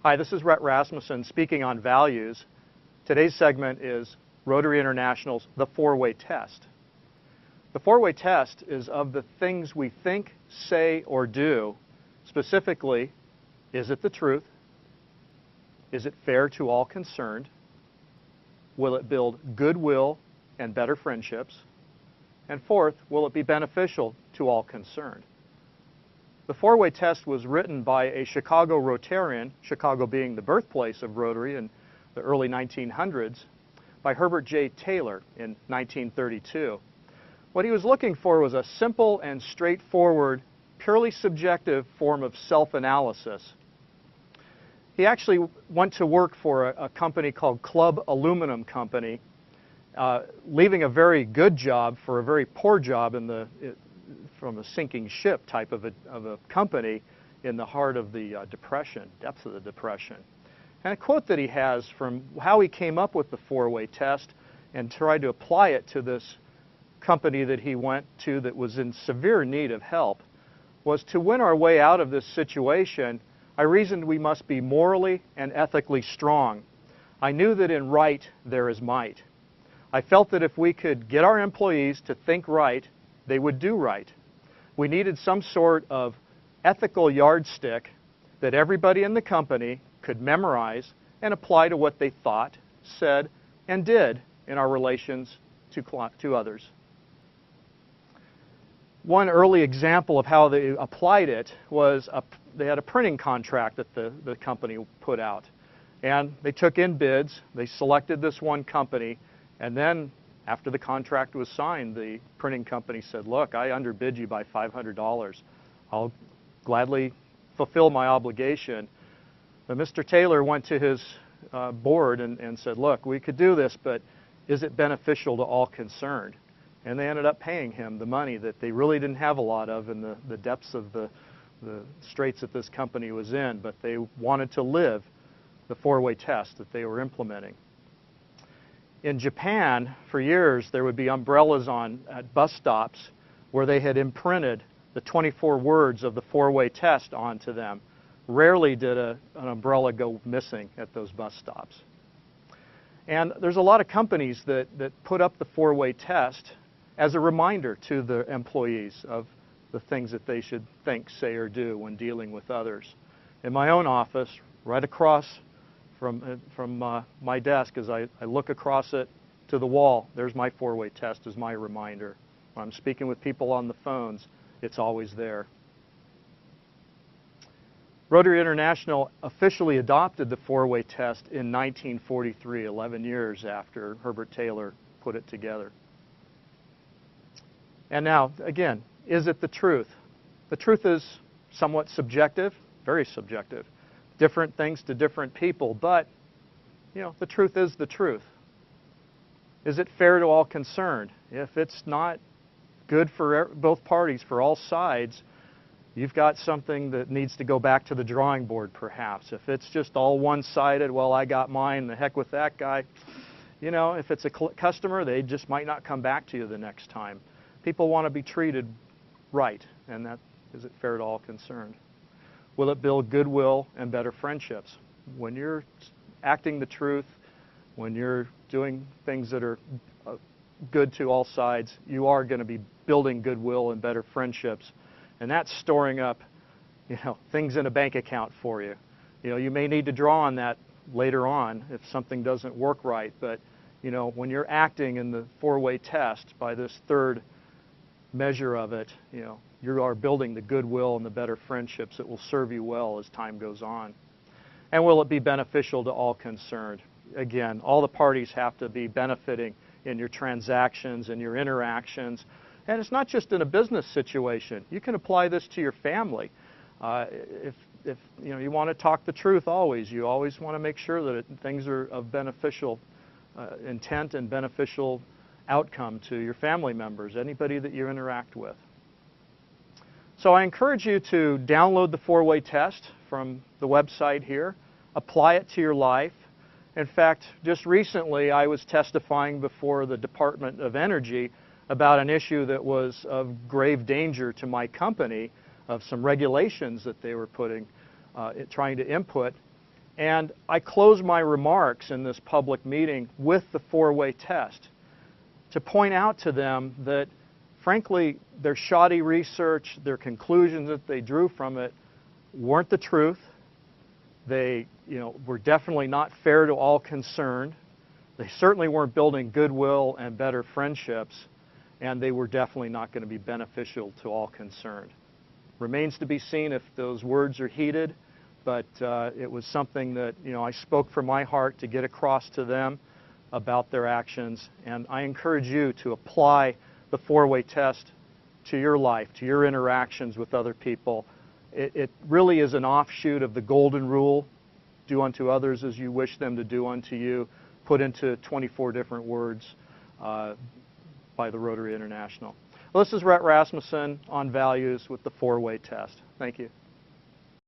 Hi, this is Rhett Rasmussen speaking on values. Today's segment is Rotary International's The 4-Way Test. The 4-Way Test is of the things we think, say, or do. Specifically, is it the truth? Is it fair to all concerned? Will it build goodwill and better friendships? And fourth, will it be beneficial to all concerned? The 4-Way Test was written by a Chicago Rotarian, Chicago being the birthplace of Rotary in the early 1900s, by Herbert J. Taylor in 1932. What he was looking for was a simple and straightforward, purely subjective form of self-analysis. He actually went to work for a company called Club Aluminum Company, leaving a very good job for a very poor job from a sinking ship type of a company in the heart of the Depression, depths of the Depression. And a quote that he has from how he came up with the 4-Way Test and tried to apply it to this company that he went to that was in severe need of help was, to win our way out of this situation, I reasoned we must be morally and ethically strong. I knew that in right there is might. I felt that if we could get our employees to think right, they would do right. We needed some sort of ethical yardstick that everybody in the company could memorize and apply to what they thought, said, and did in our relations to others. One early example of how they applied it was they had a printing contract that the company put out. And they took in bids, they selected this one company, and then after the contract was signed, the printing company said, look, I underbid you by $500. I'll gladly fulfill my obligation. But Mr. Taylor went to his board and said, look, we could do this, but is it beneficial to all concerned? And they ended up paying him the money that they really didn't have a lot of in the depths of the straits that this company was in, but they wanted to live the 4-Way Test that they were implementing. In Japan, for years, there would be umbrellas at bus stops where they had imprinted the 24 words of the 4-Way Test onto them. Rarely did an umbrella go missing at those bus stops. And there's a lot of companies that put up the 4-Way Test as a reminder to the employees of the things that they should think, say, or do when dealing with others. In my own office, right across from my desk, as I look across it to the wall, there's my 4-Way Test as my reminder. When I'm speaking with people on the phones, it's always there. Rotary International officially adopted the 4-Way Test in 1943, 11 years after Herbert Taylor put it together. And now, again, is it the truth? The truth is somewhat subjective, very subjective. Different things to different people, but, the truth is the truth. Is it fair to all concerned? If it's not good for both parties, for all sides, you've got something that needs to go back to the drawing board, perhaps. If it's just all one-sided, well, I got mine, the heck with that guy. If it's a customer, they just might not come back to you the next time. People want to be treated right, and is it fair to all concerned? Will it build goodwill and better friendships? When you're acting the truth, when you're doing things that are good to all sides, you are going to be building goodwill and better friendships. And that's storing up, things in a bank account for you. You may need to draw on that later on if something doesn't work right. But, when you're acting in the 4-Way Test by this third measure of it, you are building the goodwill and the better friendships that will serve you well as time goes on. And will it be beneficial to all concerned? Again, all the parties have to be benefiting in your transactions and your interactions. And it's not just in a business situation. You can apply this to your family. If you want to talk the truth always, you always want to make sure that things are of beneficial intent and beneficial outcome to your family members, anybody that you interact with. So I encourage you to download the 4-Way Test from the website here, apply it to your life. In fact, just recently I was testifying before the Department of Energy about an issue that was of grave danger to my company, of some regulations that they were trying to input. And I close my remarks in this public meeting with the four-way test to point out to them that, frankly, their shoddy research, their conclusions that they drew from it weren't the truth. They, were definitely not fair to all concerned. They certainly weren't building goodwill and better friendships, and they were definitely not going to be beneficial to all concerned. Remains to be seen if those words are heeded, but it was something that, I spoke from my heart to get across to them about their actions, and I encourage you to apply the four-way test to your life, to your interactions with other people. It really is an offshoot of the golden rule, do unto others as you wish them to do unto you, put into 24 different words by the Rotary International. Well, this is Rhett Rasmussen on values with the four-way test. Thank you.